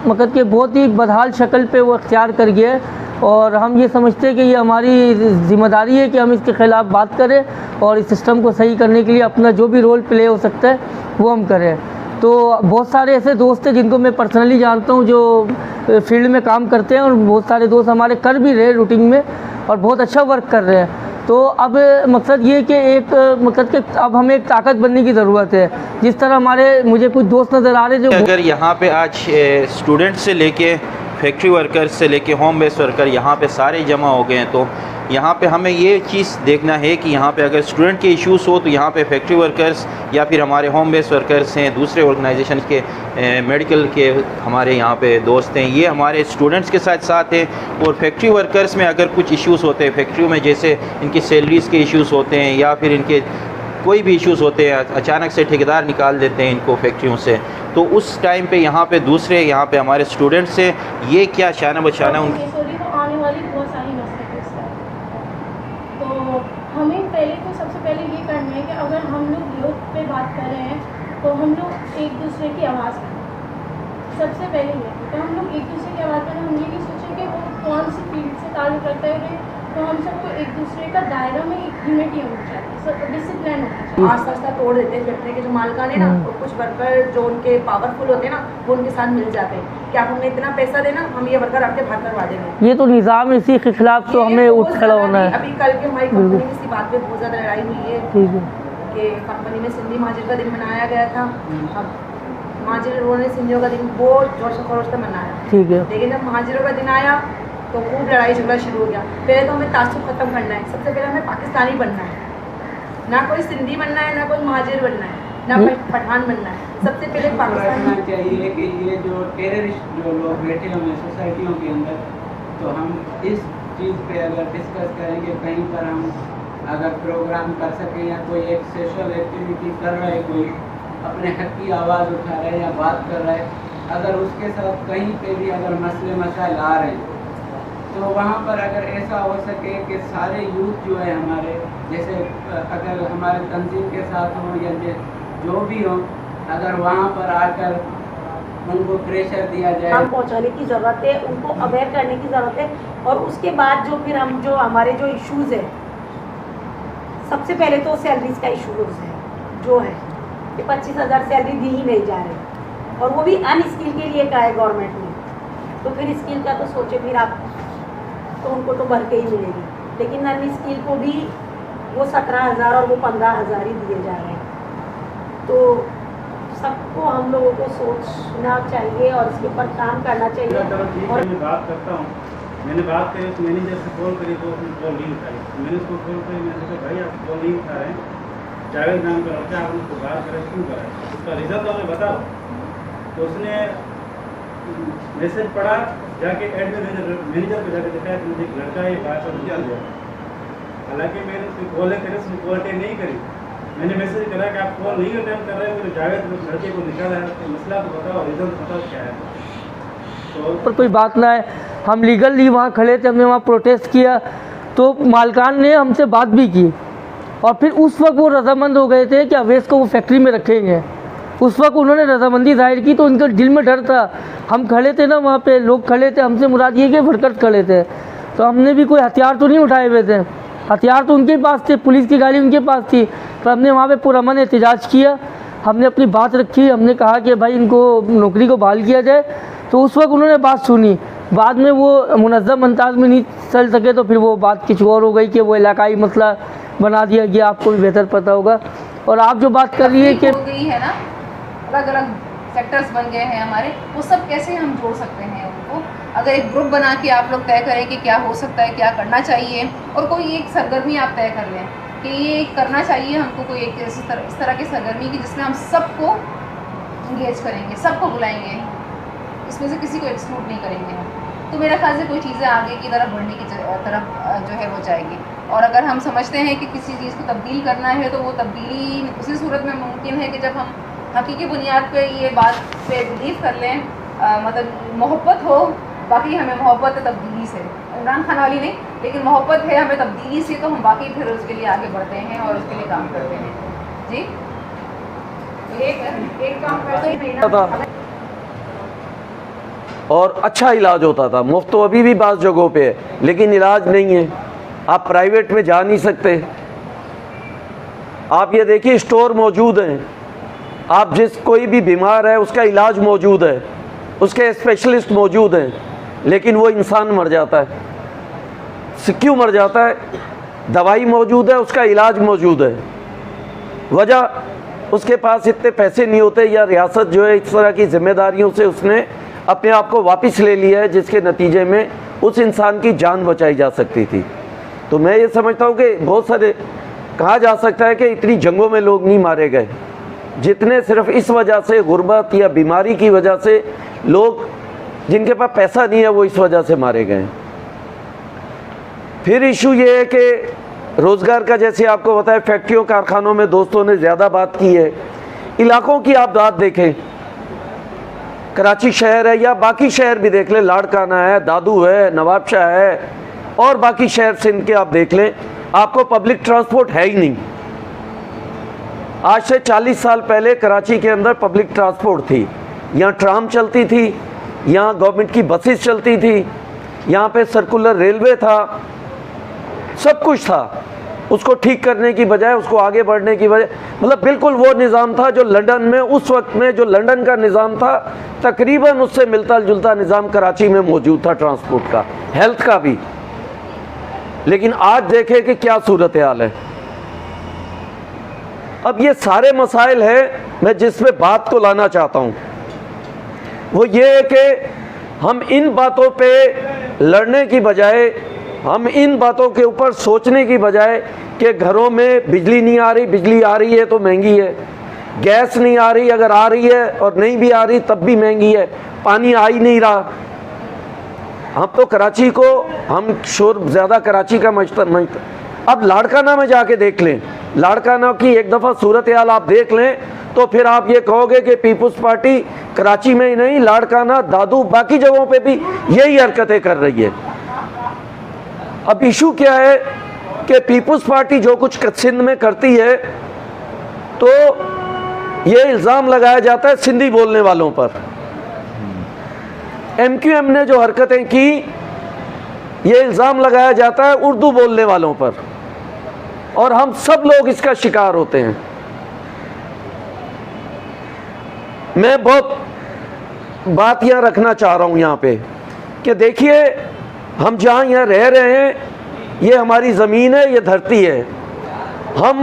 मतलब कि बहुत ही बदहाल शक्ल पे वो अख्तियार कर गया है, और हम ये समझते हैं कि ये हमारी ज़िम्मेदारी है कि हम इसके ख़िलाफ़ बात करें और इस सिस्टम को सही करने के लिए अपना जो भी रोल प्ले हो सकता है वो हम करें। तो बहुत सारे ऐसे दोस्त हैं जिनको मैं पर्सनली जानता हूँ जो फील्ड में काम करते हैं, और बहुत सारे दोस्त हमारे कर भी रहे रूटीन में और बहुत अच्छा वर्क कर रहे हैं। तो अब मकसद ये कि एक मकसद कि अब हमें एक ताकत बनने की ज़रूरत है। जिस तरह हमारे मुझे कुछ दोस्त नज़र आ रहे हैं जो अगर यहाँ पे आज स्टूडेंट से लेके फैक्ट्री वर्कर्स से लेके होम बेस वर्कर यहाँ पे सारे जमा हो गए हैं, तो यहाँ पे हमें ये चीज़ देखना है कि यहाँ पे अगर स्टूडेंट के इश्यूज़ हो तो यहाँ पे फैक्ट्री वर्कर्स या फिर हमारे होम बेस वर्कर्स हैं, दूसरे ऑर्गेनाइजेशन के मेडिकल के हमारे यहाँ पे दोस्त हैं, ये हमारे स्टूडेंट्स के साथ साथ हैं। और फैक्ट्री वर्कर्स में अगर कुछ इश्यूज़ होते हैं फैक्ट्री में, जैसे इनकी सैलरीज़ के इश्यूज़ होते हैं या फिर इनके कोई भी इश्यूज़ होते हैं, अचानक से ठेकेदार निकाल देते हैं इनको फैक्ट्रियों से, तो उस टाइम पे यहाँ पे दूसरे यहाँ पे हमारे स्टूडेंट्स से ये क्या शाना बशाना उनकी आने वाली बहुत सारी मसले हैं। तो हमें पहले तो सबसे पहले ये करना है कि अगर हम लोग योग पे बात कर रहे हैं तो हम लोग एक दूसरे की आवाज़ करें। सबसे पहले ये तो हम लोग एक दूसरे की आवाज़ करें। हम ये नहीं सोचें कि वो कौन सी फील्ड से ताल्लुक़ रखते हैं, तो हम सबको एक दूसरे का दायरा में एक यूनिटी होनी चाहिए, सब डिसिप्लिन होना चाहिए। आस्ता तोड़ देते हैं फैक्ट्री के जो मालकान है ना, और कुछ वर्कर जो उनके पावरफुल होते हैं ना, वो उनके साथ मिल जाते हैं कि आप हमें इतना पैसा देना, हम ये वर्कर आपके बाहर करवा देंगे। ये तो निज़ाम, इसी के खिलाफ तो हमें उठ खड़ा होना है। अभी कल के हमारी कंपनी में इसी बात पे बहुत ज़्यादा लड़ाई हुई है कि कंपनी में सिंधी महाजिर का दिन मनाया गया था। अब महाजिर उन्होंने सिंधियों का दिन बहुत जोश खरोश से मनाया, ठीक है, लेकिन जब महाजिरों का दिन आया तो खूब लड़ाई झगड़ा शुरू हो गया। पहले तो हमें तासुब ख़त्म करना है, सबसे पहले हमें पाकिस्तानी बनना है, ना कोई सिंधी बनना है, ना कोई महाजिर बनना है, ना कोई पठान बनना है, सबसे पहले पाकिस्तानी चाहिए कि ये जो टेररिस्ट जो लोग बैठे हुए हैं सोसाइटियों के अंदर, तो हम इस चीज़ पे अगर डिस्कस करेंगे, कहीं पर हम अगर प्रोग्राम कर सकें या कोई एक सोशल एक्टिविटी कर रहा है, कोई अपने हक की आवाज़ उठा रहा है या बात कर रहा है, अगर उसके साथ कहीं पे भी अगर मसले मसाइल आ रहे हैं तो वहाँ पर अगर ऐसा हो सके कि सारे यूथ जो है हमारे, जैसे अगर हमारे तंजीम के साथ हों या जो भी हों, अगर वहाँ पर आकर उनको प्रेशर दिया जाए, हम पहुँचाने की ज़रूरत है, उनको अवेयर करने की ज़रूरत है। और उसके बाद जो फिर हम जो हमारे जो इश्यूज़ है, सबसे पहले तो सैलरीज का इशूज़ है जो है कि 25,000 सैलरी दी ही नहीं जा रही, और वो भी अनस्किल के लिए कहा है गवर्नमेंट ने। तो फिर स्किल का तो सोचे फिर आप, तो उनको तो भर के ही मिलेगी, लेकिन अन स्किल को भी वो 17,000 और वो 15,000 ही दिए जा रहे हैं। तो सबको हम लोगों को सोचना चाहिए और इसके ऊपर काम करना चाहिए। और मैं बात करता हूँ, मैंने बात करी उस मैनेजर से कॉल करी तो उसने कॉल नहीं उठाई। मैंने उसको कॉल करी, मैंने कहा भाई आप कॉल नहीं उठा रहे हैं, जावेद नाम का लड़का, आप उसको बात करें क्यों करें, उसका रीज़न तो हमें बताओ। तो उसने मैसेज पढ़ा, जाके मैनेजर को जाके दिखाया कि मुझे एक लड़का है, बात पर क्या हुआ। हालांकि मैंने उसकी कॉल करी, उसने कॉल अटेंड नहीं करी। मैंने मैसेज करा कि आप कॉल नहीं अटेंड कर रहे हैं, तो जावेद उस लड़के को निकाला है, तो मसला तो बताओ, रीज़न तो बताओ क्या है। तो पर कोई बात ना है, हम लीगली वहाँ खड़े थे, हमने वहाँ प्रोटेस्ट किया, तो मालकान ने हमसे बात भी की, और फिर उस वक्त वो रजामंद हो गए थे कि अवैस को वो फैक्ट्री में रखेंगे। उस वक्त उन्होंने रजामंदी जाहिर की, तो उनके दिल में डर था। हम खड़े थे ना वहाँ पे, लोग खड़े थे, हमसे मुराद ये कि वर्कर्स खड़े थे, तो हमने भी कोई हथियार तो नहीं उठाए हुए थे, हथियार तो उनके पास थे, पुलिस की गाड़ी उनके पास थी। तो हमने वहाँ पे पुरअमन एहतजाज किया, हमने अपनी बात रखी, हमने कहा कि भाई इनको नौकरी को बहाल किया जाए। तो उस वक्त उन्होंने बात सुनी, बाद में वो मुनज़्ज़म अंदाज में नहीं चल सके, तो फिर वो बात कुछ और हो गई कि वो इलाकाई मसला बना दिया गया, आपको भी बेहतर पता होगा। और आप जो बात कर रही है कि गई है ना, अलग अलग सेक्टर्स बन गए हैं हमारे, वो सब कैसे हम जोड़ सकते हैं उनको। अगर एक ग्रुप बना के आप लोग तय करें कि क्या हो सकता है, क्या करना चाहिए, और कोई एक सरगर्मी आप तय कर लें कि ये करना चाहिए हमको, कोई एक इस तरह की सरगर्मी की जिसमें हम सबको इंगेज करेंगे, सबको बुलाएंगे, इसमें से किसी को एक्सक्लूड नहीं करेंगे, तो मेरा ख्याल से कोई चीज़ें आगे की तरफ बढ़ने की तरफ जो है वो जाएगी। और अगर हम समझते हैं कि किसी चीज़ को तब्दील करना है, तो वो तब्दीली उसी सूरत में मुमकिन है कि जब हम हकीकी बुनियाद पे ये बात पे बिलीव कर लें, मतलब मोहब्बत हो, बाकी हमें मोहब्बत है तब्दीली से, इमरान खान वाली नहीं, लेकिन मोहब्बत है हमें तब्दीली से, तो हम बाकी फिर उसके लिए आगे बढ़ते हैं और उसके लिए काम करते हैं। जी एक काम करते हैं और अच्छा इलाज होता था। मुफ्त तो अभी भी बाज़ जगहों पे है, लेकिन इलाज नहीं है। आप प्राइवेट में जा नहीं सकते। आप ये देखिए, स्टोर मौजूद हैं, आप जिस कोई भी बीमार है उसका इलाज मौजूद है, उसके स्पेशलिस्ट मौजूद हैं, लेकिन वो इंसान मर जाता है। क्यों मर जाता है? दवाई मौजूद है, उसका इलाज मौजूद है, वजह उसके पास इतने पैसे नहीं होते, या रियासत जो है इस तरह की जिम्मेदारियों से उसने अपने आप को वापस ले लिया है, जिसके नतीजे में उस इंसान की जान बचाई जा सकती थी। तो मैं ये समझता हूँ कि बहुत सारे, कहा जा सकता है कि इतनी जंगों में लोग नहीं मारे गए जितने सिर्फ इस वजह से, गुर्बत या बीमारी की वजह से, लोग जिनके पास पैसा नहीं है वो इस वजह से मारे गए। फिर इशू ये है कि रोज़गार का, जैसे आपको बताया, फैक्ट्रियों कारखानों में दोस्तों ने ज़्यादा बात की है। इलाकों की आप बात देखें, कराची शहर है या बाकी शहर भी देख लें, लाड़काना है, दादू है, नवाबशाह है, और बाकी शहर सिंध के आप देख लें, आपको पब्लिक ट्रांसपोर्ट है ही नहीं। आज से 40 साल पहले कराची के अंदर पब्लिक ट्रांसपोर्ट थी। यहाँ ट्राम चलती थी, यहाँ गवर्नमेंट की बसेस चलती थी, यहाँ पे सर्कुलर रेलवे था, सब कुछ था। उसको ठीक करने की बजाय, उसको आगे बढ़ने की बजाय, मतलब बिल्कुल वो निज़ाम था जो लंदन में उस वक्त में, जो लंदन का निज़ाम था, तकरीबन उससे मिलता जुलता निज़ाम कराची में मौजूद था, ट्रांसपोर्ट का, हेल्थ का भी। लेकिन आज देखें कि क्या सूरत हाल है। अब ये सारे मसाइल है, मैं जिस पे बात को लाना चाहता हूँ वो ये है कि हम इन बातों पे लड़ने की बजाय, हम इन बातों के ऊपर सोचने की बजाय कि घरों में बिजली नहीं आ रही, बिजली आ रही है तो महंगी है, गैस नहीं आ रही, अगर आ रही है और नहीं भी आ रही तब भी महंगी है, पानी आ ही नहीं रहा। हम तो कराची को, हम शोर ज़्यादा कराची का अब लाड़काना में जाके देख लें, लाड़काना की एक दफ़ा सूरत हाल आप देख लें तो फिर आप ये कहोगे कि पीपुल्स पार्टी कराची में ही नहीं, लाड़काना, दादू, बाकी जगहों पे भी यही हरकतें कर रही है। अब इशू क्या है कि पीपुल्स पार्टी जो कुछ सिंध में करती है तो ये इल्ज़ाम लगाया जाता है सिंधी बोलने वालों पर। MQM ने जो हरकतें की, ये इल्ज़ाम लगाया जाता है उर्दू बोलने वालों पर, और हम सब लोग इसका शिकार होते हैं। मैं बहुत बात यहाँ रखना चाह रहा हूँ यहाँ पे कि देखिए, हम जहाँ यहाँ रह रहे हैं, ये हमारी ज़मीन है, ये धरती है। हम